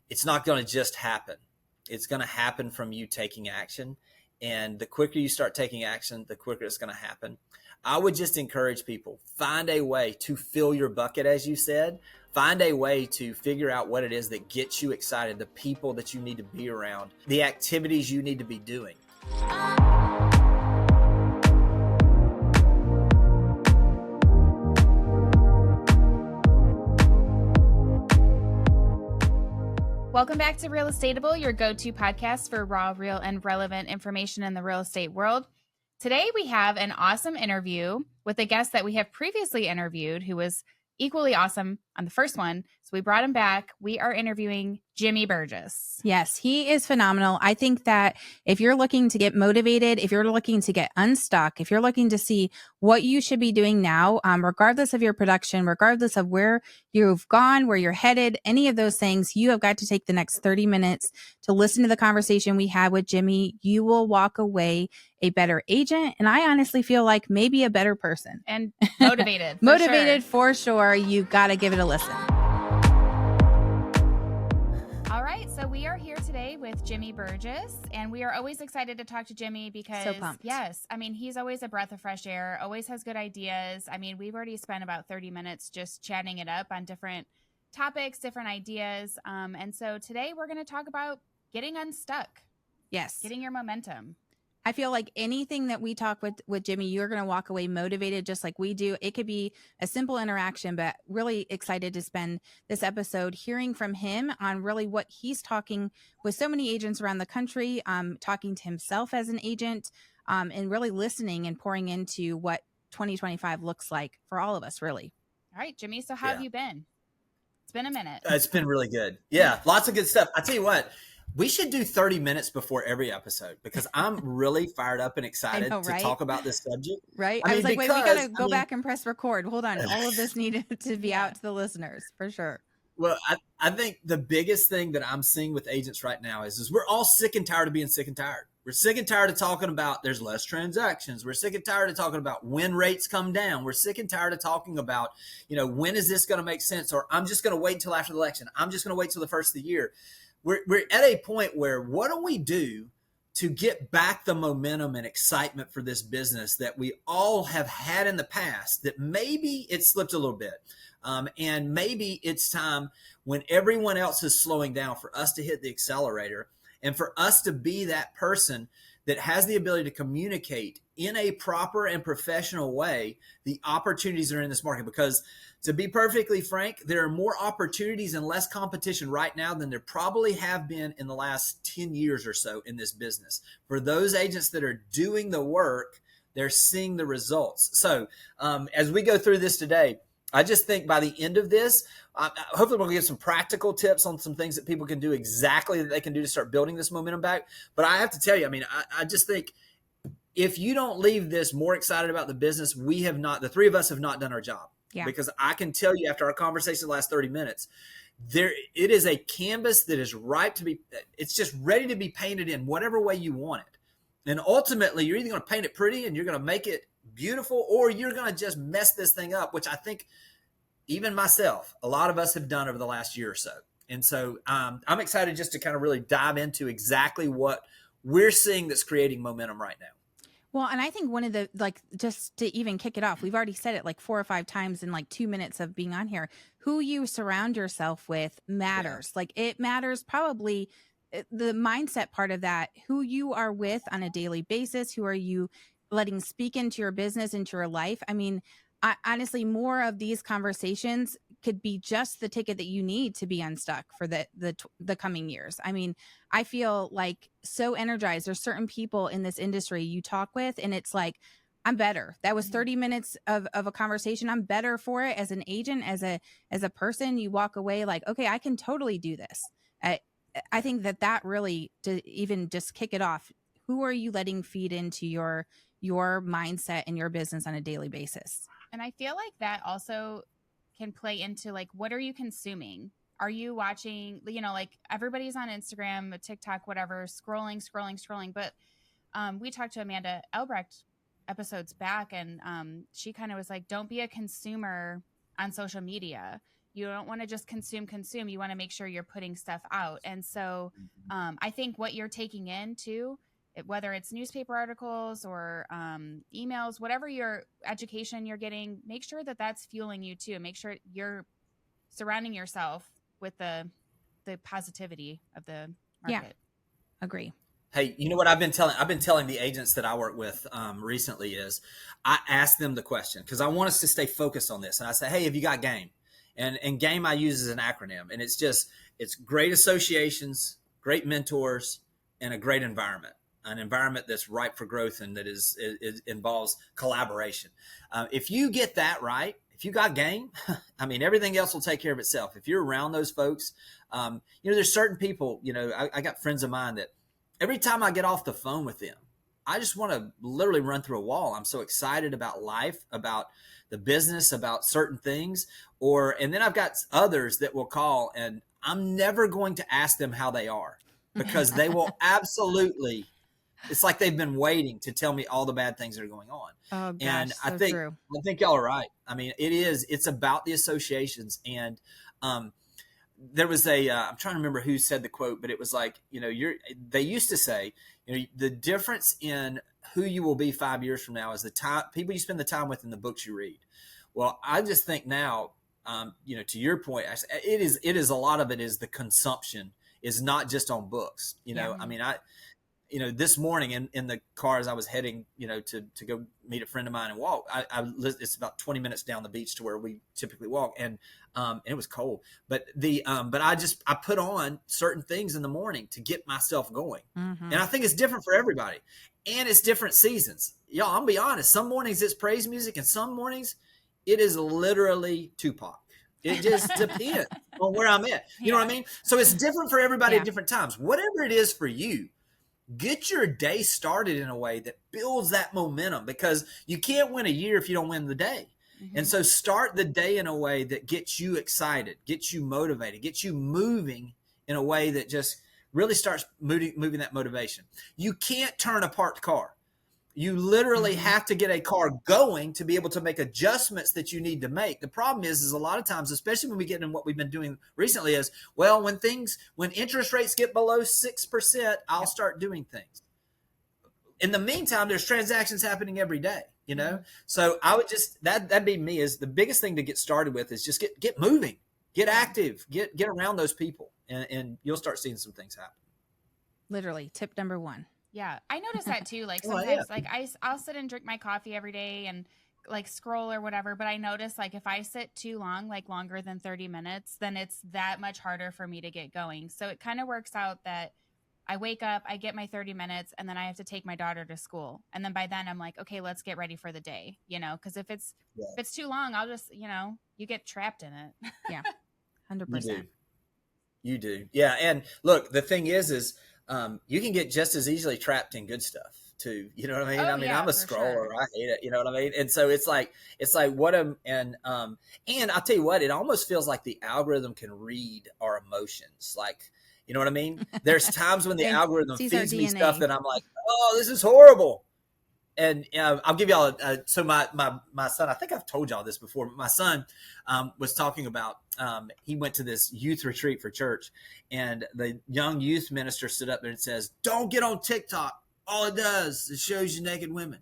it's not going to just happen. It's going to happen from you taking action. And the quicker you start taking action, the quicker it's going to happen. I would just encourage people, find a way to fill your bucket, as you said. Find a way to figure out what it is that gets you excited, the people that you need to be around, the activities you need to be doing. Welcome back to Realestatable, your go-to podcast for raw, real, and relevant information in the real estate world. Today, we have an awesome interview with a guest that we have previously interviewed who was equally awesome on the first one. So we brought him back. We are interviewing Jimmy Burgess. Yes, he is phenomenal. I think that if you're looking to get motivated, if you're looking to get unstuck, if you're looking to see what you should be doing now, regardless of your production, regardless of where you've gone, where you're headed, any of those things, you have got to take the next 30 minutes to listen to the conversation we had with Jimmy. You will walk away a better agent. And I honestly feel like maybe a better person. And motivated. Motivated for sure. You got to give it a listen. All right, so we are here today with Jimmy Burgess, and we are always excited to talk to Jimmy because, so pumped. Yes, I mean, he's always a breath of fresh air, always has good ideas. I mean, we've already spent about 30 minutes just chatting it up on different topics, different ideas. And so today we're going to talk about getting unstuck. Yes. Getting your momentum. I feel like anything that we talk with Jimmy, you're going to walk away motivated just like we do. It could be a simple interaction, but really excited to spend this episode hearing from him on really what he's talking with so many agents around the country, talking to himself as an agent, and really listening and pouring into what 2025 looks like for all of us, really. All right, Jimmy. So how have you been? It's been a minute. It's been really good. Yeah, lots of good stuff. I tell you what, we should do 30 minutes before every episode because I'm really fired up and excited to talk about this subject. Right. I was like, wait, we got to go back and press record. Hold on. All of this needed to be out to the listeners for sure. Well, I think the biggest thing that I'm seeing with agents right now is we're all sick and tired of being sick and tired. We're sick and tired of talking about there's less transactions. We're sick and tired of talking about when rates come down. We're sick and tired of talking about, when is this going to make sense? Or I'm just going to wait until after the election. I'm just going to wait till the first of the year. We're at a point where what do we do to get back the momentum and excitement for this business that we all have had in the past that maybe it slipped a little bit. And maybe it's time when everyone else is slowing down for us to hit the accelerator and for us to be that person that has the ability to communicate in a proper and professional way the opportunities that are in this market. Because to be perfectly frank, there are more opportunities and less competition right now than there probably have been in the last 10 years or so in this business. For those agents that are doing the work, they're seeing the results. So as we go through this today, I just think by the end of this, hopefully we'll give some practical tips on some things that people can do exactly that they can do to start building this momentum back. But I have to tell you, I just think if you don't leave this more excited about the business, the three of us have not done our job. Yeah. Because I can tell you after our conversation the last 30 minutes, it is a canvas that is ripe to be, it's just ready to be painted in whatever way you want it. And ultimately, you're either going to paint it pretty and you're going to make it beautiful, or you're going to just mess this thing up, which I think even myself, a lot of us have done over the last year or so. And so I'm excited just to kind of really dive into exactly what we're seeing that's creating momentum right now. Well, and I think one of the, just to even kick it off, we've already said it 4 or 5 times in 2 minutes of being on here. Who you surround yourself with matters. Yeah. It matters probably the mindset part of that, who you are with on a daily basis, who are you letting speak into your business, into your life. I mean, honestly, more of these conversations could be just the ticket that you need to be unstuck for the coming years. I mean, I feel so energized. There's certain people in this industry you talk with and it's I'm better. That was 30 minutes of a conversation. I'm better for it as an agent, as a person. You walk away okay, I can totally do this. I think that really, to even just kick it off, who are you letting feed into your mindset and your business on a daily basis? And I feel like that also can play into what are you consuming? Are you watching, everybody's on Instagram, TikTok, whatever, scrolling. But we talked to Amanda Elbrecht episodes back and she kind of was don't be a consumer on social media. You don't want to just consume. You want to make sure you're putting stuff out. And so I think what you're taking in too, whether it's newspaper articles or emails, whatever your education you're getting, make sure that that's fueling you too. Make sure you're surrounding yourself with the positivity of the market. Yeah, agree. Hey, you know what I've been telling the agents that I work with recently is I ask them the question because I want us to stay focused on this. And I say, hey, have you got game? And game I use as an acronym. And it's great associations, great mentors, and a great environment. An environment that's ripe for growth and that it involves collaboration. If you get that right, if you got game, I mean, everything else will take care of itself. If you're around those folks, there's certain people, I got friends of mine that every time I get off the phone with them, I just want to literally run through a wall. I'm so excited about life, about the business, about certain things. And then I've got others that will call and I'm never going to ask them how they are because they will absolutely, it's like they've been waiting to tell me all the bad things that are going on. Oh, gosh, and so true. I think y'all are right. I mean, it's about the associations. And there was I'm trying to remember who said the quote, but it was like, they used to say, the difference in who you will be 5 years from now is the people you spend the time with and the books you read. Well, I just think now, to your point, it is a lot of it is the consumption is not just on books. I mean, this morning in the car as I was heading, to go meet a friend of mine and walk, it's about 20 minutes down the beach to where we typically walk. And it was cold, but I put on certain things in the morning to get myself going. Mm-hmm. And I think it's different for everybody and it's different seasons. Y'all, I'm gonna be honest. Some mornings it's praise music and some mornings it is literally Tupac. It just depends on where I'm at. You know what I mean? So it's different for everybody at different times. Whatever it is for you, get your day started in a way that builds that momentum because you can't win a year if you don't win the day. Mm-hmm. And so start the day in a way that gets you excited, gets you motivated, gets you moving in a way that just really starts moving that motivation. You can't turn a parked car. You literally have to get a car going to be able to make adjustments that you need to make. The problem is a lot of times, especially when we get in what we've been doing recently is, well, when interest rates get below 6%, I'll start doing things. In the meantime, there's transactions happening every day, So I would that'd be me is the biggest thing to get started with is just get moving, get active, get around those people and you'll start seeing some things happen. Literally tip number 1. Yeah, I notice that too. Like sometimes, like I'll sit and drink my coffee every day and like scroll or whatever. But I notice like if I sit too long, like longer than 30 minutes, then it's that much harder for me to get going. So it kind of works out that I wake up, I get my 30 minutes, and then I have to take my daughter to school. And then by then I'm like, okay, let's get ready for the day. Because if it's too long, I'll just you get trapped in it. Yeah, 100%. You do. Yeah, and look, the thing is. You can get just as easily trapped in good stuff too. You know what I mean? I'm a scroller. Sure. I hate it. You know what I mean? And so it's like and I'll tell you what, it almost feels like the algorithm can read our emotions. Like, you know what I mean? There's times when the algorithm feeds me stuff that I'm like, oh, this is horrible. And I'll give y'all so my son, I think I've told y'all this before, but my son was talking about, he went to this youth retreat for church and the young youth minister stood up there and says, don't get on TikTok. All it does is shows you naked women.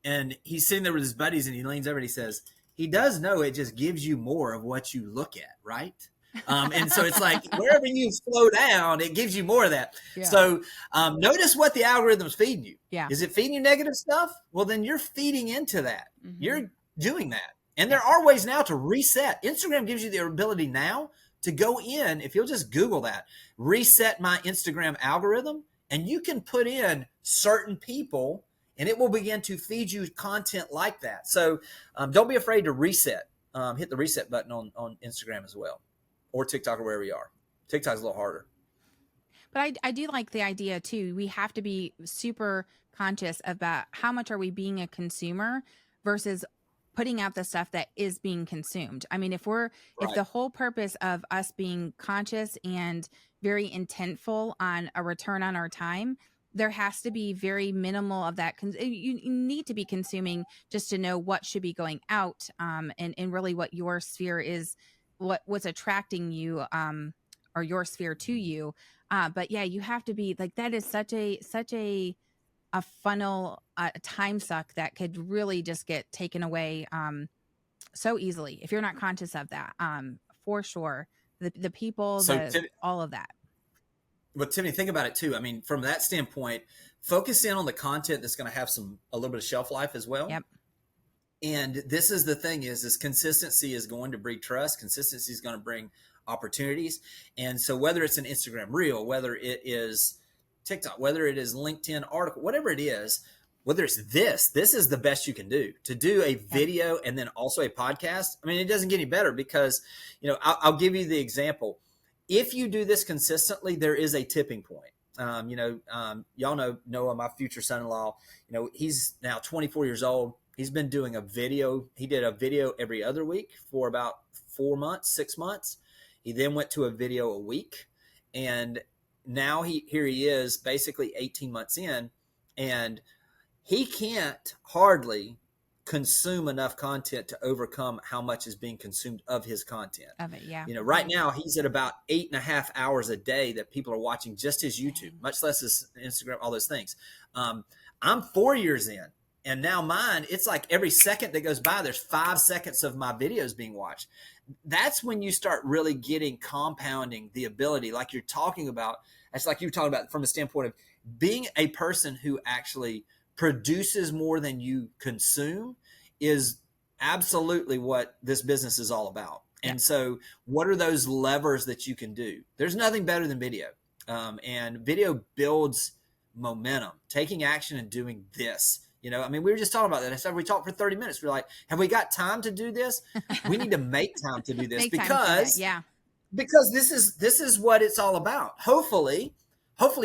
And he's sitting there with his buddies and he leans over and he says, he does know it just gives you more of what you look at, right? And so it's like wherever you slow down, it gives you more of that. Yeah. So notice what the algorithm's feeding you. Yeah. Is it feeding you negative stuff? Well, then you're feeding into that. Mm-hmm. You're doing that. And there are ways now to reset. Instagram gives you the ability now to go in, if you'll just Google that, reset my Instagram algorithm, and you can put in certain people and it will begin to feed you content like that. So don't be afraid to reset. Hit the reset button on Instagram as well. Or TikTok or wherever you are. TikTok's a little harder. But I do like the idea too. We have to be super conscious about how much are we being a consumer versus putting out the stuff that is being consumed. I mean, if the whole purpose of us being conscious and very intentful on a return on our time, there has to be very minimal of that. You need to be consuming just to know what should be going out and really what your sphere is what's attracting you, or your sphere to you. But yeah, you have to be like, that is such a funnel, a time suck that could really just get taken away so easily if you're not conscious of that. For sure. The people, So, all of that. But Tiffany, think about it too. I mean, from that standpoint, focus in on the content that's going to have a little bit of shelf life as well. Yep. And this is the thing is consistency is going to breed trust. Consistency is going to bring opportunities. And so whether it's an Instagram reel, whether it is TikTok, whether it is LinkedIn article, whatever it is, whether it's this is the best you can do, to do a video and then also a podcast. I mean, it doesn't get any better because, I'll give you the example. If you do this consistently, there is a tipping point. Y'all know Noah, my future son-in-law, he's now 24 years old. He's been doing a video. He did a video every other week for about 6 months. He then went to a video a week. And now here he is basically 18 months in, and he can't hardly consume enough content to overcome how much is being consumed of his content. Of it, yeah. Right now he's at about 8.5 hours a day that people are watching just his YouTube, much less his Instagram, all those things. I'm 4 years in, and now mine, it's like every second that goes by, there's 5 seconds of my videos being watched. That's when you start really getting compounding the ability, like you're talking about. It's like you're talking about from a standpoint of being a person who actually produces more than you consume is absolutely what this business is all about. Yeah. And so what are those levers that you can do? There's nothing better than video. And video builds momentum, taking action and doing this. We were just talking about that. I said, we talked for 30 minutes. We're like, have we got time to do this? We need to make time to do this because this is what it's all about. Hopefully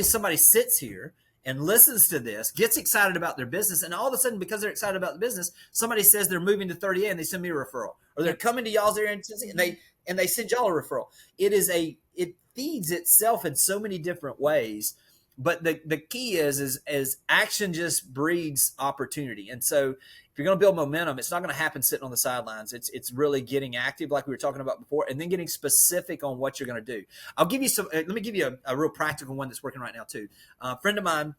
somebody sits here and listens to this, gets excited about their business, and all of a sudden, because they're excited about the business, somebody says they're moving to 30A and they send me a referral, or they're coming to y'all's area and they send y'all a referral. It feeds itself in so many different ways, but the key is action just breeds opportunity. And so if you're going to build momentum, it's not going to happen sitting on the sidelines. It's really getting active, like we were talking about before, and then getting specific on what you're going to do. I'll give you let me give you a real practical one that's working right now too. A friend of mine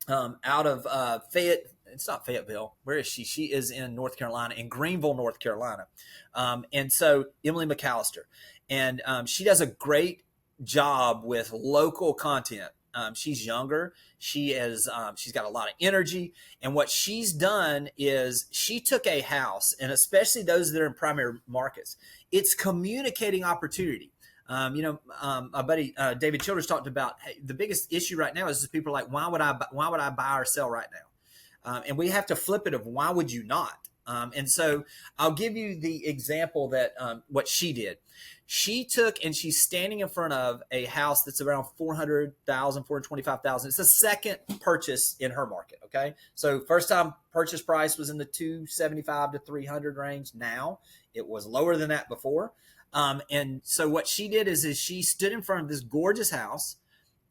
out of it's not Fayetteville. Where is she? She is in North Carolina, in Greenville, North Carolina. And so Emily McAllister, and she does a great job with local content. She's younger. She's got a lot of energy. And what she's done is she took a house, and especially those that are in primary markets, it's communicating opportunity. My buddy David Childers talked about, hey, the biggest issue right now is people are like, why would I buy or sell right now? And we have to flip it of why would you not? And so I'll give you the example that what she did. She took and she's standing in front of a house that's around $400,000, $425,000. It's a second purchase in her market. Okay. So first time purchase price was in the $275 to $300 range. Now it was lower than that before. And so what she did is she stood in front of this gorgeous house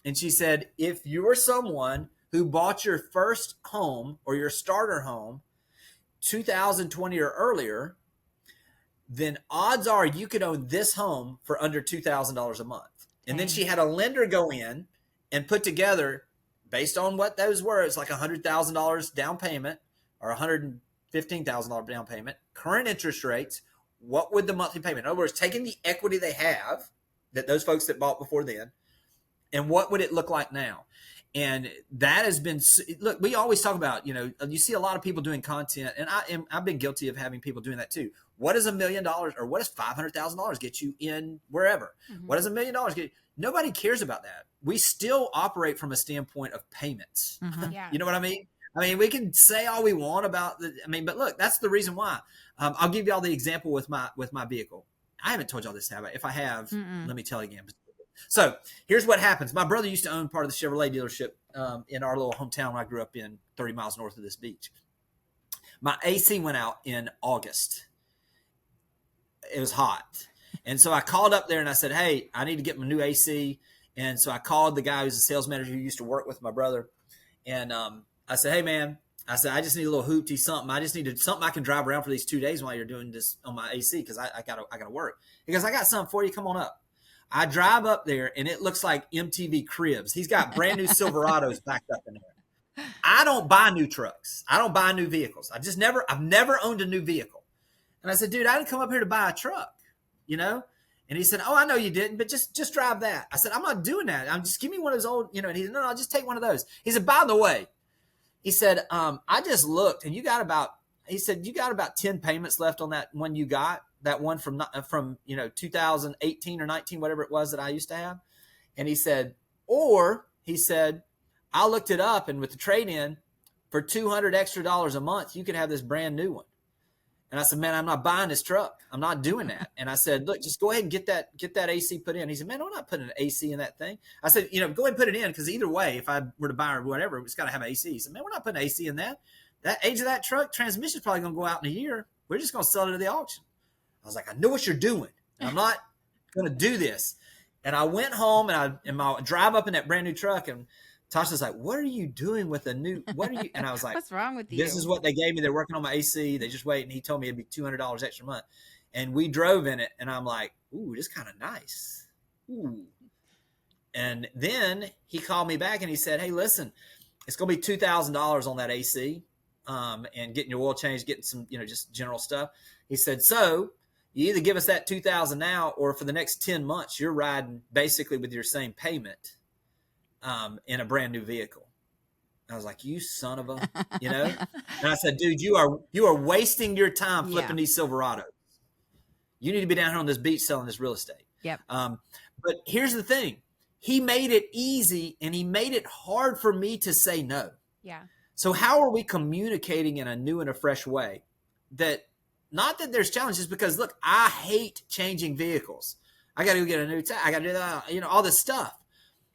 and she said, if you're someone who bought your first home or your starter home 2020 or earlier, then odds are you could own this home for under $2,000 a month. And then she had a lender go in and put together, based on what those were, it's like $100,000 down payment or $115,000 down payment, current interest rates, what would the monthly payment? In other words, taking the equity they have, that those folks that bought before then, and what would it look like now? And that has been, look, we always talk about, you see a lot of people doing content, and I've been guilty of having people doing that too. What does $1 million or what does $500,000 get you in wherever? Mm-hmm. What does $1 million get you? Nobody cares about that. We still operate from a standpoint of payments. Mm-hmm. Yeah. You know what I mean? We can say all we want about but look, that's the reason why. I'll give you all the example with my vehicle. I haven't told y'all this, have I? If I have, let me tell you again. So here's what happens. My brother used to own part of the Chevrolet dealership in our little hometown I grew up in, 30 miles north of this beach. My AC went out in August. It was hot. And so I called up there and I said, hey, I need to get my new AC. And so I called the guy who's a sales manager who used to work with my brother. And I said, hey, man, I said, I just need a little hoopty something. I just needed something I can drive around for these 2 days while you're doing this on my AC because I gotta work. He goes, I got something for you. Come on up. I drive up there and it looks like MTV Cribs. He's got brand new Silverados backed up in there. I don't buy new trucks. I don't buy new vehicles. I've never owned a new vehicle. And I said, dude, I didn't come up here to buy a truck, you know? And he said, oh, I know you didn't, but just drive that. I said, I'm not doing that. I'm just give me one of those old, you know, and he said, no, I'll just take one of those. He said, by the way, he said, I just looked and you got about 10 payments left on that one you got, that one from 2018 or 19, whatever it was that I used to have. And he said, I looked it up and with the trade-in for $200 extra a month, you could have this brand new one. And I said, man, I'm not buying this truck. I'm not doing that. And I said, look, just go ahead and get that AC put in. He said, man, I'm not putting an AC in that thing. I said, go ahead and put it in because either way, if I were to buy or whatever, it's got to have AC. He said, man, we're not putting AC in that. That age of that truck, transmission's probably going to go out in a year. We're just going to sell it at the auction. I was like, I know what you're doing. I'm not going to do this. And I went home and I drive up in that brand new truck and Tasha's like, what are you doing with and I was like, what's wrong with you? This is what they gave me. They're working on my AC. They just wait. And he told me it'd be $200 extra a month. And we drove in it and I'm like, ooh, this is kind of nice. Ooh. And then he called me back and he said, hey, listen, it's going to be $2,000 on that AC and getting your oil changed, getting some, just general stuff. He said, so you either give us that $2,000 now or for the next 10 months, you're riding basically with your same payment. In a brand new vehicle. I was like, you son of a, And I said, dude, you are wasting your time flipping these Silverados. You need to be down here on this beach selling this real estate. Yep. But here's the thing. He made it easy and he made it hard for me to say no. Yeah. So how are we communicating in a new and a fresh way that not that there's challenges because look, I hate changing vehicles. I got to go get a new tire. I got to do that, all this stuff.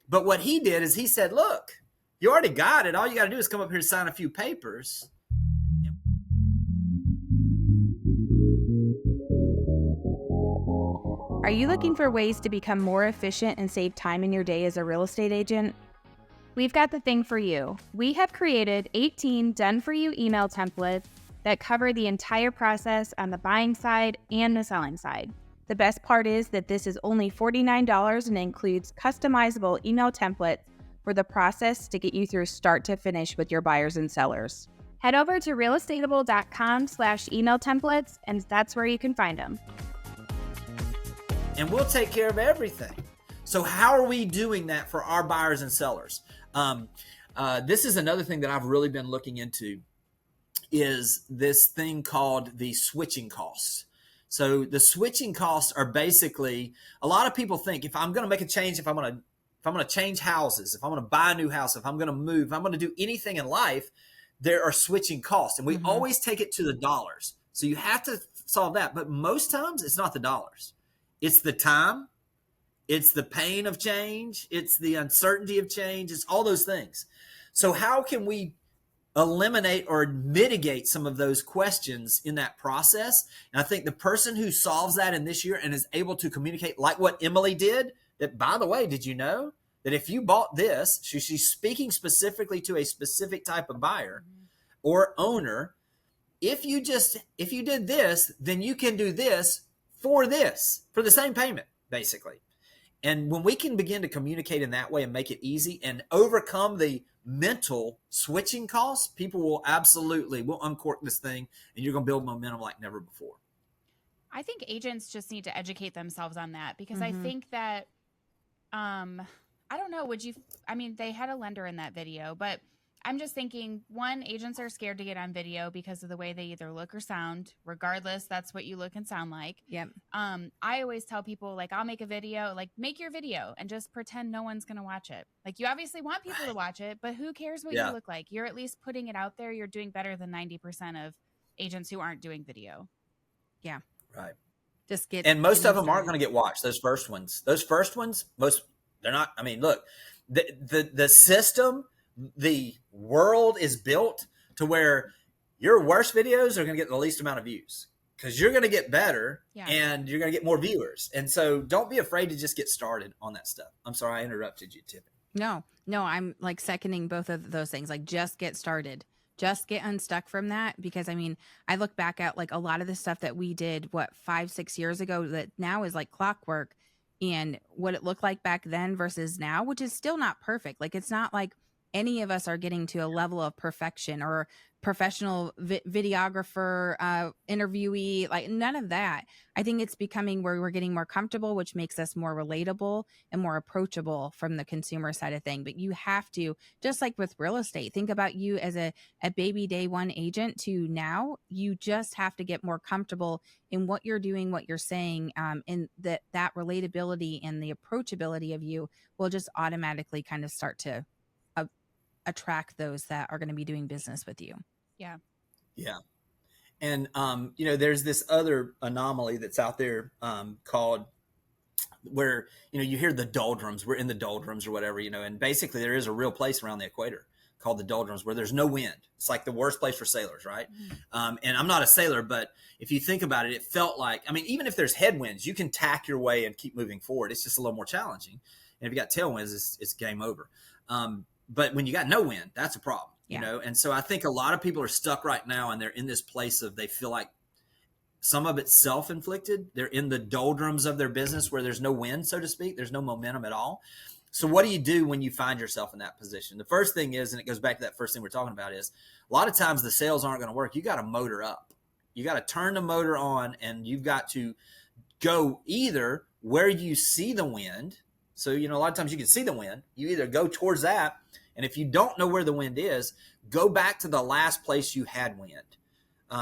But what he did is he said, look, you already got it. All you got to do is come up here and sign a few papers. Are you looking for ways to become more efficient and save time in your day as a real estate agent? We've got the thing for you. We have created 18 done-for-you email templates that cover the entire process on the buying side and the selling side. The best part is that this is only $49 and includes customizable email templates for the process to get you through start to finish with your buyers and sellers. Head over to realestatable.com/email templates, and that's where you can find them. And we'll take care of everything. So how are we doing that for our buyers and sellers? This is another thing that I've really been looking into is this thing called the switching costs. So the switching costs are basically, a lot of people think if I'm going to make a change, if I'm going to change houses, if I'm going to buy a new house, if I'm going to move, if I'm going to do anything in life, there are switching costs. And we always take it to the dollars. So you have to solve that. But most times it's not the dollars. It's the time. It's the pain of change. It's the uncertainty of change. It's all those things. So how can we eliminate or mitigate some of those questions in that process? And I think the person who solves that in this year and is able to communicate like what Emily did, that by the way, did you know that if you bought this, she's speaking specifically to a specific type of buyer or owner. If you did this, then you can do this for the same payment, basically. And when we can begin to communicate in that way and make it easy and overcome the mental switching costs, people will uncork this thing and you're going to build momentum like never before. I think agents just need to educate themselves on that because I think that, I don't know, they had a lender in that video, but I'm just thinking, one, agents are scared to get on video because of the way they either look or sound. Regardless, that's what you look and sound like. Yep. I always tell people, I'll make a video, make your video and just pretend no one's going to watch it. You obviously want people to watch it, but who cares what you look like? You're at least putting it out there. You're doing better than 90% of agents who aren't doing video. Yeah. Right. And most of them aren't going to get watched. Those first ones, they're not. I mean, look, the system, the world is built to where your worst videos are going to get the least amount of views because you're going to get better and you're going to get more viewers. And so don't be afraid to just get started on that stuff. I'm sorry I interrupted you, Tiffany. No, I'm seconding both of those things. Just get started. just get unstuck from that. Because I mean, I look back at like a lot of the stuff that we did, 5-6 years ago, that now is like clockwork, and what it looked like back then versus now, which is still not perfect. Like, it's not like any of us are getting to a level of perfection or professional videographer, interviewee, like none of that. I think it's becoming where we're getting more comfortable, which makes us more relatable and more approachable from the consumer side of thing. But you have to, just like with real estate, think about you as a baby day one agent to now. You just have to get more comfortable in what you're doing, what you're saying, and that relatability and the approachability of you will just automatically kind of start to attract those that are going to be doing business with you. Yeah. Yeah. And, there's this other anomaly that's out there called where, you hear the doldrums, we're in the doldrums or whatever, and basically there is a real place around the equator called the doldrums where there's no wind. It's like the worst place for sailors, right? And I'm not a sailor, but if you think about it, it felt like, even if there's headwinds, you can tack your way and keep moving forward. It's just a little more challenging. And if you got tailwinds, it's game over. But when you got no wind, that's a problem, And so I think a lot of people are stuck right now, and they're in this place of, they feel like some of it's self-inflicted. They're in the doldrums of their business where there's no wind, so to speak. There's no momentum at all. So what do you do when you find yourself in that position? The first thing is, and it goes back to that first thing we're talking about, is a lot of times the sales aren't going to work. You got to motor up. You got to turn the motor on, and you've got to go either where you see the wind. So, a lot of times you can see the wind. You either go towards that, and if you don't know where the wind is, go back to the last place you had wind,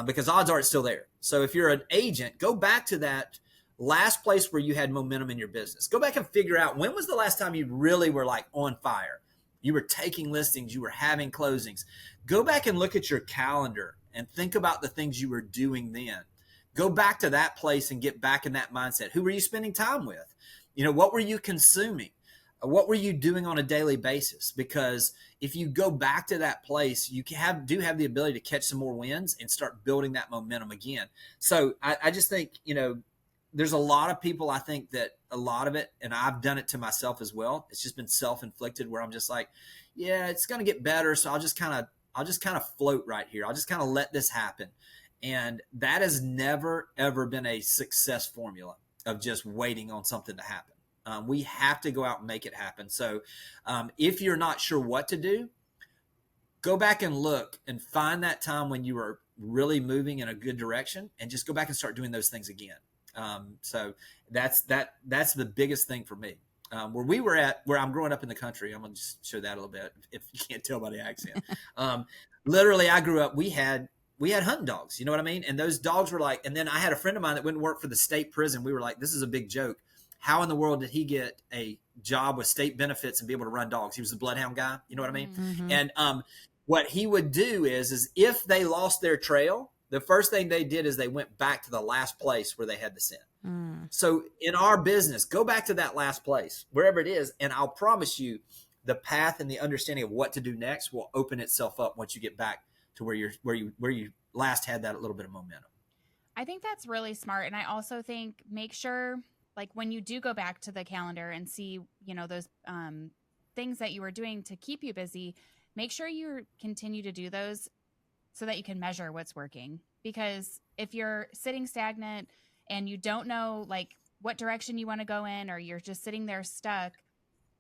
because odds are it's still there. So if you're an agent, go back to that last place where you had momentum in your business. Go back and figure out, when was the last time you really were like on fire? You were taking listings, you were having closings. Go back and look at your calendar and think about the things you were doing then. Go back to that place and get back in that mindset. Who were you spending time with? What were you consuming? What were you doing on a daily basis? Because if you go back to that place, you do have the ability to catch some more wins and start building that momentum again. So I just think, there's a lot of people, I think that a lot of it, and I've done it to myself as well, it's just been self-inflicted, where I'm just like, yeah, it's going to get better. So I'll just kind of float right here. I'll just kind of let this happen. And that has never, ever been a success formula of just waiting on something to happen. We have to go out and make it happen. So if you're not sure what to do, go back and look and find that time when you were really moving in a good direction, and just go back and start doing those things again. So that's the biggest thing for me. Where we were at, where I'm growing up in the country, I'm going to just show that a little bit if you can't tell by the accent. Literally, I grew up, we had hunting dogs, you know what I mean? And those dogs were like, and then I had a friend of mine that went and worked for the state prison. We were like, this is a big joke. How in the world did he get a job with state benefits and be able to run dogs? He was a bloodhound guy. You know what I mean? Mm-hmm. And what he would do is if they lost their trail, the first thing they did is they went back to the last place where they had the scent. So in our business, go back to that last place, wherever it is. And I'll promise you, the path and the understanding of what to do next will open itself up once you get back to where you last had that little bit of momentum. I think that's really smart. And I also think, make sure, like, when you do go back to the calendar and see, those things that you were doing to keep you busy, make sure you continue to do those so that you can measure what's working. Because if you're sitting stagnant and you don't know like what direction you want to go in, or you're just sitting there stuck,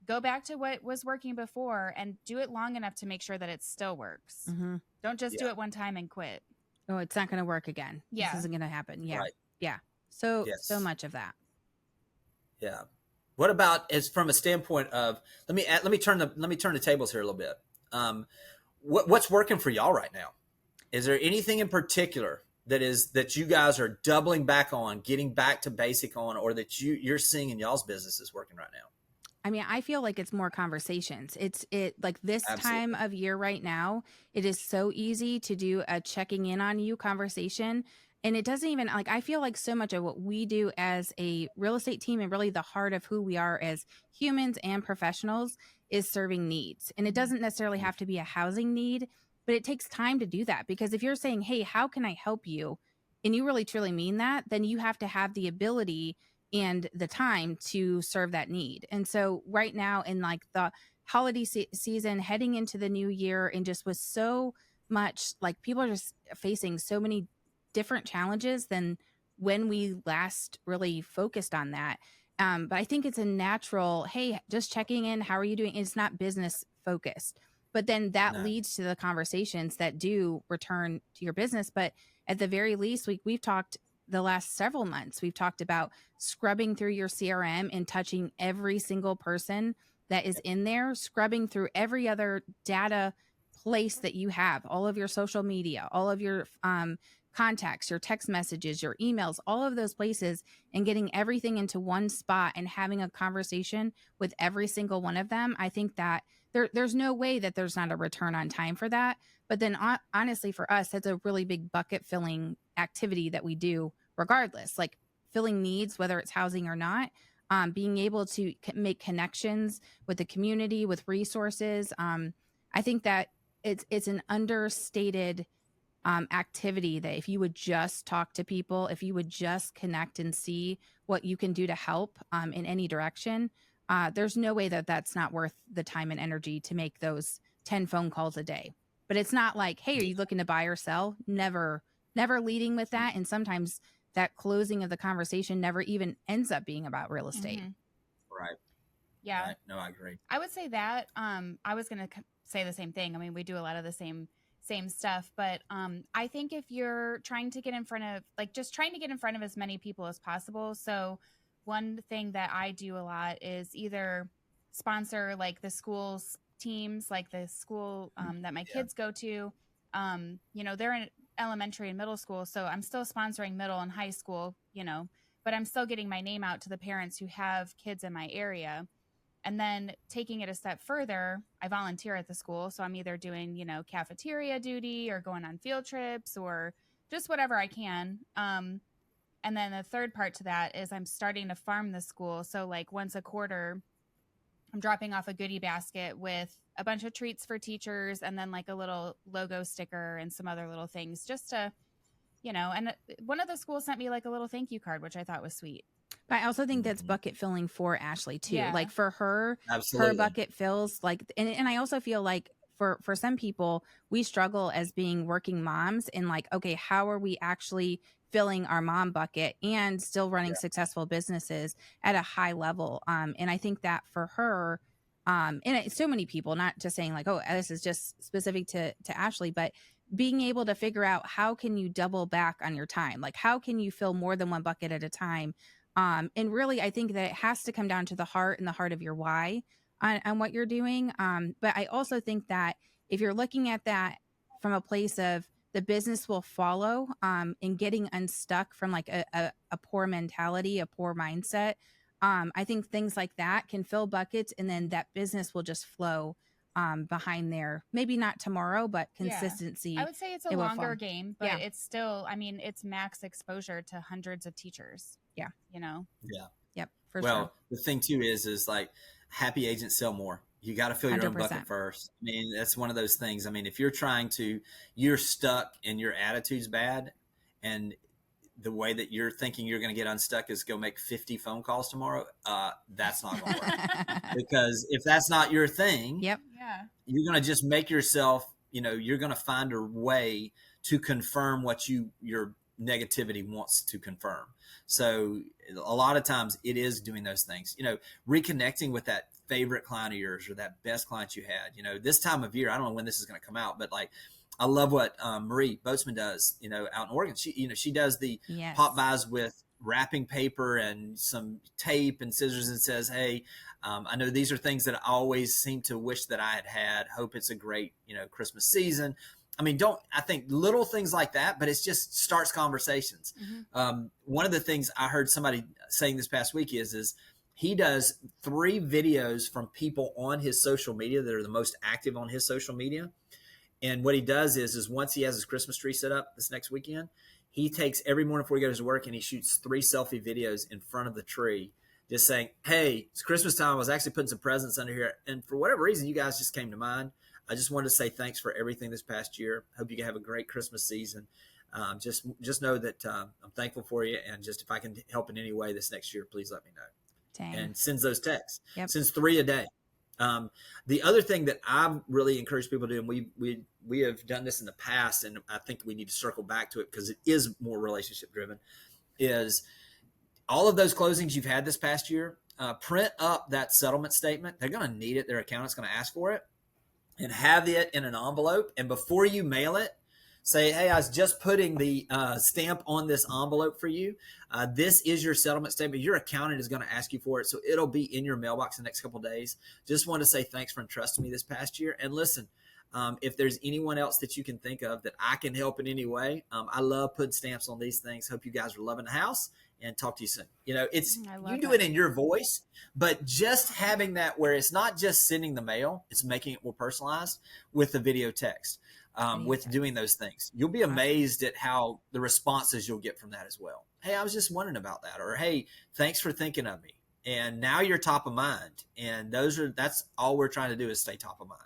go back to what was working before and do it long enough to make sure that it still works. Mm-hmm. Don't just do it one time and quit. Oh, it's not going to work again. Yeah. This isn't going to happen. Yeah. Right. Yeah. So much of that. Yeah. What about as from a standpoint of, let me turn the tables here a little bit. What's working for y'all right now? Is there anything in particular that you guys are doubling back on, getting back to basic on, or that you're seeing in y'all's business is working right now? I mean, I feel like it's more conversations. It's like this Absolutely. Time of year right now, it is so easy to do a checking in on you conversation. And it doesn't even like, I feel like so much of what we do as a real estate team, and really the heart of who we are as humans and professionals, is serving needs. And it doesn't necessarily have to be a housing need, but it takes time to do that. Because if you're saying, hey, how can I help you? And you really truly mean that, then you have to have the ability and the time to serve that need. And so right now in like the holiday season, heading into the new year, and just with so much, like people are just facing so many different challenges than when we last really focused on that. But I think it's a natural, hey, just checking in. How are you doing? It's not business focused, but then that leads to the conversations that do return to your business. But at the very least, we've talked the last several months, we've talked about scrubbing through your CRM and touching every single person that is in there, scrubbing through every other data place that you have, all of your social media, all of your contacts, your text messages, your emails, all of those places, and getting everything into one spot and having a conversation with every single one of them. I think that there's no way that there's not a return on time for that. But then honestly, for us, that's a really big bucket filling activity that we do regardless, like filling needs, whether it's housing or not. Being able to make connections with the community, with resources. I think that it's an understated activity that if you would just talk to people, if you would just connect and see what you can do to help in any direction, there's no way that that's not worth the time and energy to make those 10 phone calls a day. But it's not like, hey, are you looking to buy or sell? Never leading with that. And sometimes that closing of the conversation never even ends up being about real estate. Right. Yeah. Right. No, I agree. I would say that I was going to say the same thing. I mean, we do a lot of the same stuff, but I think if you're trying to get in front of, like, just trying to get in front of as many people as possible. So one thing that I do a lot is either sponsor like the school's teams, like the school that my kids go to. You know, they're in elementary and middle school, so I'm still sponsoring middle and high school, you know, but I'm still getting my name out to the parents who have kids in my area. And then taking it a step further, I volunteer at the school. So I'm either doing, you know, cafeteria duty or going on field trips or just whatever I can. And then the third part to that is I'm starting to farm the school. So like once a quarter, I'm dropping off a goodie basket with a bunch of treats for teachers and then like a little logo sticker and some other little things just to, you know, and one of the schools sent me like a little thank you card, which I thought was sweet. But I also think that's bucket filling for Ashley too. Yeah. Like for her, Absolutely. her bucket fills like, and I also feel like for some people, we struggle as being working moms and like, okay, how are we actually filling our mom bucket and still running successful businesses at a high level? And I think that for her, and so many people, not just saying like, oh, this is just specific to Ashley, but being able to figure out how can you double back on your time? Like how can you fill more than one bucket at a time? And really, I think that it has to come down to the heart and the heart of your why on what you're doing. But I also think that if you're looking at that from a place of the business will follow and getting unstuck from like a poor mentality, a poor mindset, I think things like that can fill buckets and then that business will just flow behind there. Maybe not tomorrow, but consistency. I would say it's a longer game, but it's still, I mean, it's max exposure to hundreds of teachers. Yeah. You know? Yeah. Yep. For well, sure. The thing too is like happy agents sell more. You got to fill your own bucket first. I mean, that's one of those things. I mean, if you're stuck and your attitude's bad and the way that you're thinking you're going to get unstuck is go make 50 phone calls tomorrow, that's not going to work. Because if that's not your thing, you're going to just make yourself, you know, you're going to find a way to confirm what your negativity wants to confirm. So a lot of times it is doing those things, you know, reconnecting with that favorite client of yours or that best client you had, you know, this time of year. I don't know when this is going to come out, but like, I love what Marie Boatsman does, you know, out in Oregon. She does the pop buys with wrapping paper and some tape and scissors and says, hey, I know these are things that I always seem to wish that I had. Hope it's a great, you know, Christmas season. I mean, I think little things like that, but it's just starts conversations. Mm-hmm. One of the things I heard somebody saying this past week is he does 3 videos from people on his social media that are the most active on his social media. And what he does is once he has his Christmas tree set up this next weekend, he takes every morning before he goes to work and he shoots 3 selfie videos in front of the tree, just saying, hey, it's Christmas time. I was actually putting some presents under here. And for whatever reason, you guys just came to mind. I just wanted to say thanks for everything this past year. Hope you can have a great Christmas season. Just know that I'm thankful for you. And just if I can help in any way this next year, please let me know. Dang. And sends those texts. Yep. Sends 3 a day. The other thing that I really encourage people to do, and we have done this in the past, and I think we need to circle back to it because it is more relationship driven, is all of those closings you've had this past year, print up that settlement statement. They're going to need it. Their accountant's going to ask for it, and have it in an envelope. And before you mail it, say, hey, I was just putting the stamp on this envelope for you. This is your settlement statement. Your accountant is going to ask you for it, so it'll be in your mailbox the next couple of days. Just want to say thanks for entrusting me this past year. And listen, if there's anyone else that you can think of that I can help in any way, I love putting stamps on these things. Hope you guys are loving the house, and talk to you soon. You know, it's you do it in your voice, but just having that where it's not just sending the mail, it's making it more personalized with the video text. With doing those things, you'll be amazed at how the responses you'll get from that as well. Hey, I was just wondering about that, or hey, thanks for thinking of me. And now you're top of mind. And that's all we're trying to do is stay top of mind.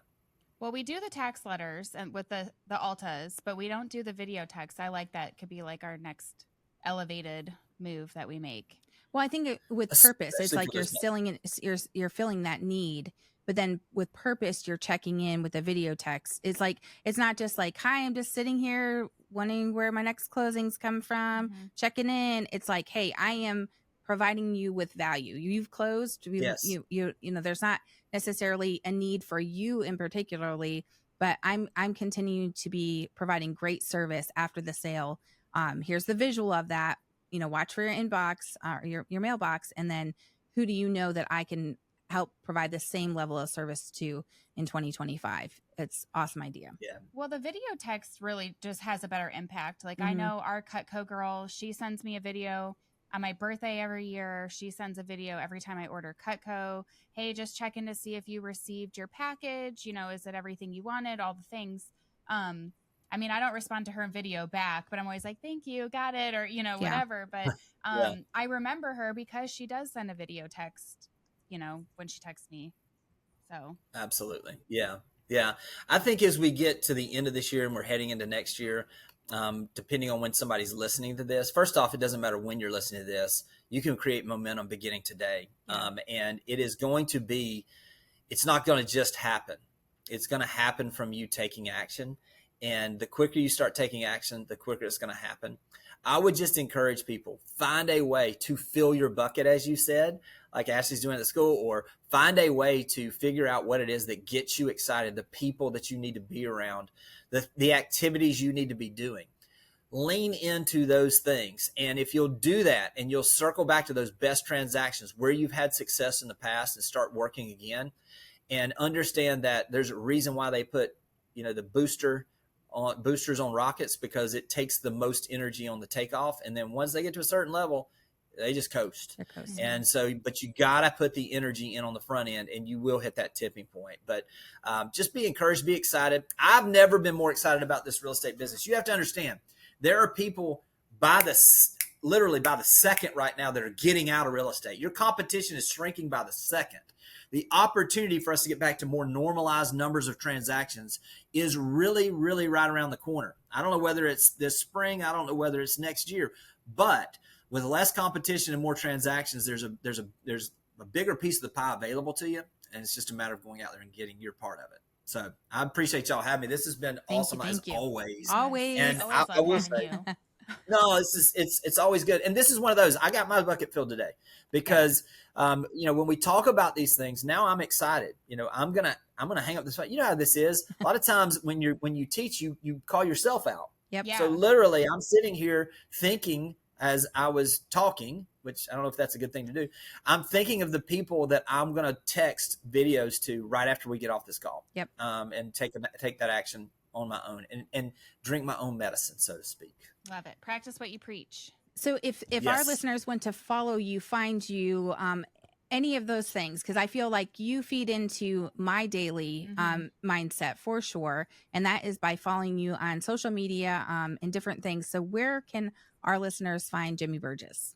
Well, we do the tax letters and with the altas, but we don't do the video text. I like that. Could be like our next elevated move that we make. Well, I think with purpose, it's like you're filling that need. But then with purpose, you're checking in with a video text. It's like, it's not just like, hi, I'm just sitting here wondering where my next closings come from, checking in. It's like, hey, I am providing you with value. You've closed. Yes. You know, there's not necessarily a need for you in particularly, but I'm continuing to be providing great service after the sale. Here's the visual of that. You know, watch for your inbox or your mailbox, and then who do you know that I can help provide the same level of service to in 2025. It's awesome idea. Yeah. Well, the video text really just has a better impact. Like I know our Cutco girl, she sends me a video on my birthday every year. She sends a video every time I order Cutco. Hey, just checking to see if you received your package. You know, is it everything you wanted? All the things. I mean, I don't respond to her in video back, but I'm always like, thank you, got it, or, you know, whatever. But I remember her because she does send a video text, you know, when she texts me. So absolutely. Yeah. Yeah. I think as we get to the end of this year and we're heading into next year, depending on when somebody's listening to this, first off, it doesn't matter when you're listening to this, you can create momentum beginning today. And it is going to be, it's not going to just happen. It's going to happen from you taking action. And the quicker you start taking action, the quicker it's going to happen. I would just encourage people, find a way to fill your bucket, as you said, like Ashley's doing at the school, or find a way to figure out what it is that gets you excited, the people that you need to be around, the activities you need to be doing. Lean into those things. And if you'll do that and you'll circle back to those best transactions where you've had success in the past and start working again, and understand that there's a reason why they put, you know, the boosters on rockets, because it takes the most energy on the takeoff. And then once they get to a certain level, they just coast. And so, but you got to put the energy in on the front end and you will hit that tipping point. But just be encouraged, be excited. I've never been more excited about this real estate business. You have to understand, there are people literally by the second right now that are getting out of real estate. Your competition is shrinking by the second. The opportunity for us to get back to more normalized numbers of transactions is really, really right around the corner. I don't know whether it's this spring. I don't know whether it's next year, but with less competition and more transactions, there's a bigger piece of the pie available to you. And it's just a matter of going out there and getting your part of it. So I appreciate y'all having me. This has been awesome as always. Always. And I will say, no, it's always good. And this is one of those, I got my bucket filled today because, you know, when we talk about these things, now I'm excited. You know, I'm going to hang up this fight. You know how this is. A lot of times when you teach, you call yourself out. Yep. Yeah. So literally I'm sitting here thinking as I was talking, which I don't know if that's a good thing to do. I'm thinking of the people that I'm going to text videos to right after we get off this call. Yep. And take that action on my own and drink my own medicine, so to speak. Love it. Practice what you preach. So if our listeners want to follow you, find you, any of those things, because I feel like you feed into my daily mindset for sure. And that is by following you on social media and different things. So where can our listeners find Jimmy Burgess?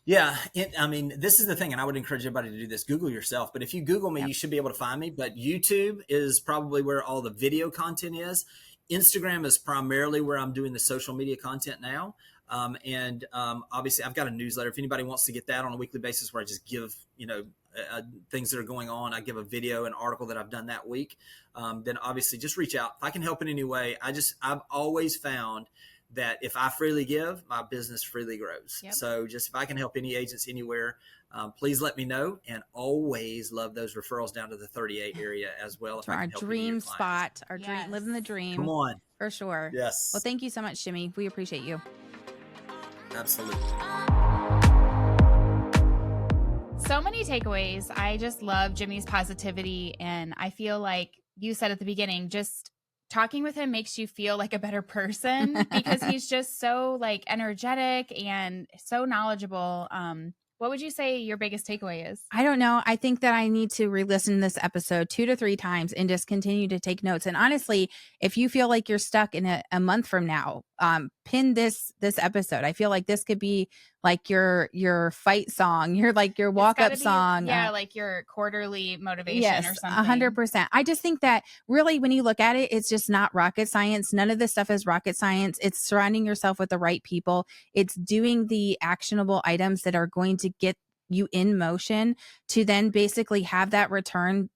Yeah. I mean, this is the thing, and I would encourage everybody to do this. Google yourself. But if you Google me, you should be able to find me. But YouTube is probably where all the video content is. Instagram is primarily where I'm doing the social media content now. Obviously I've got a newsletter. If anybody wants to get that on a weekly basis where I just give, you know, things that are going on. I give a video, an article that I've done that week. Then obviously just reach out. If I can help in any way, I've always found that if I freely give, my business freely grows. Yep. So just if I can help any agents anywhere, please let me know. And always love those referrals down to the 38 area as well. If I Our can help dream any of your clients. spot, our dream, living the dream. Come on. For sure. Yes. Well, thank you so much, Jimmy. We appreciate you. Absolutely. So many takeaways. I just love Jimmy's positivity. And I feel like you said at the beginning, just talking with him makes you feel like a better person because he's just so like energetic and so knowledgeable. What would you say your biggest takeaway is? I don't know. I think that I need to re-listen to this episode 2 to 3 times and just continue to take notes. And honestly, if you feel like you're stuck in a month from now, pin this episode. I feel like this could be like your fight song, your walk up song. Yeah, like your quarterly motivation or something. 100%. I just think that really when you look at it, it's just not rocket science. None of this stuff is rocket science. It's surrounding yourself with the right people. It's doing the actionable items that are going to get you in motion to then basically have that return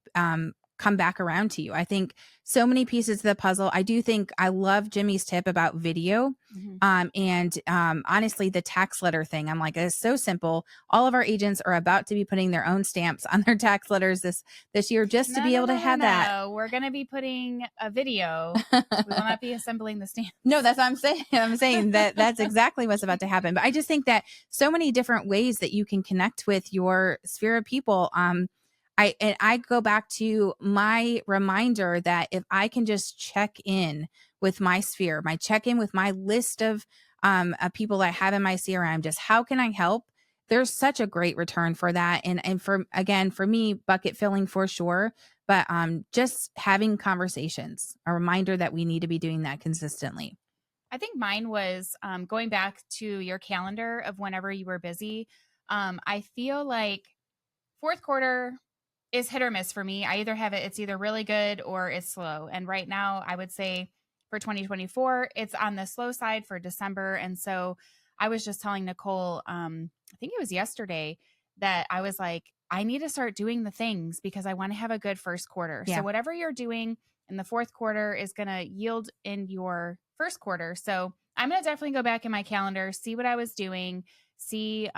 come back around to you. I think so many pieces of the puzzle. I do think I love Jimmy's tip about video. And honestly, the tax letter thing, I'm like, it's so simple. All of our agents are about to be putting their own stamps on their tax letters this year just to be able to have that. We're going to be putting a video. We will not be assembling the stamps. No, that's what I'm saying. I'm saying that's exactly what's about to happen. But I just think that so many different ways that you can connect with your sphere of people. I go back to my reminder that if I can just check in with my sphere, check in with my list of people I have in my CRM, just how can I help? There's such a great return for that. And for me, bucket filling for sure. But just having conversations, a reminder that we need to be doing that consistently. I think mine was going back to your calendar of whenever you were busy. I feel like fourth quarter is hit or miss for me. I either have it's either really good or it's slow. And right now I would say for 2024, it's on the slow side for December. And so I was just telling Nicole, I think it was yesterday, that I was like, I need to start doing the things because I want to have a good first quarter. Yeah. So whatever you're doing in the fourth quarter is going to yield in your first quarter. So I'm going to definitely go back in my calendar, see what I was doing, see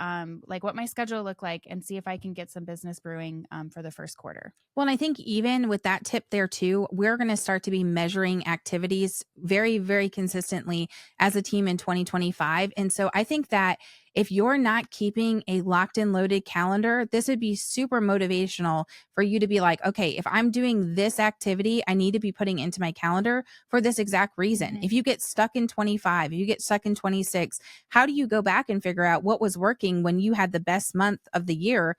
like what my schedule looked like, and see if I can get some business brewing for the first quarter. Well, and I think even with that tip there too, we're going to start to be measuring activities very, very consistently as a team in 2025. And so I think that if you're not keeping a locked and loaded calendar, this would be super motivational for you to be like, okay, if I'm doing this activity, I need to be putting into my calendar for this exact reason. If you get stuck in 25, if you get stuck in 26, how do you go back and figure out what was working when you had the best month of the year?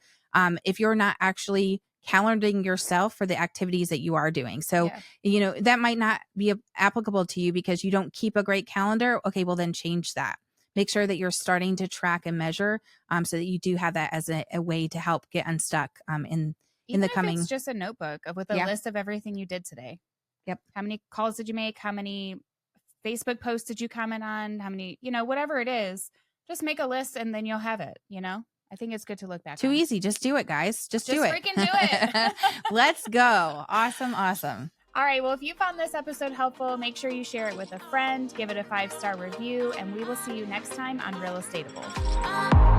If you're not actually calendaring yourself for the activities that you are doing. So, that might not be applicable to you because you don't keep a great calendar. Okay, well then change that. Make sure that you're starting to track and measure so that you do have that as a way to help get unstuck in the coming. It's just a notebook with a list of everything you did today. Yep. How many calls did you make? How many Facebook posts did you comment on? How many, whatever it is, just make a list and then you'll have it, I think it's good to look back. Too easy. Just do it, guys. Just do it. Freaking do it. Let's go. Awesome. All right. Well, if you found this episode helpful, make sure you share it with a friend, give it a 5-star review, and we will see you next time on Realestatable.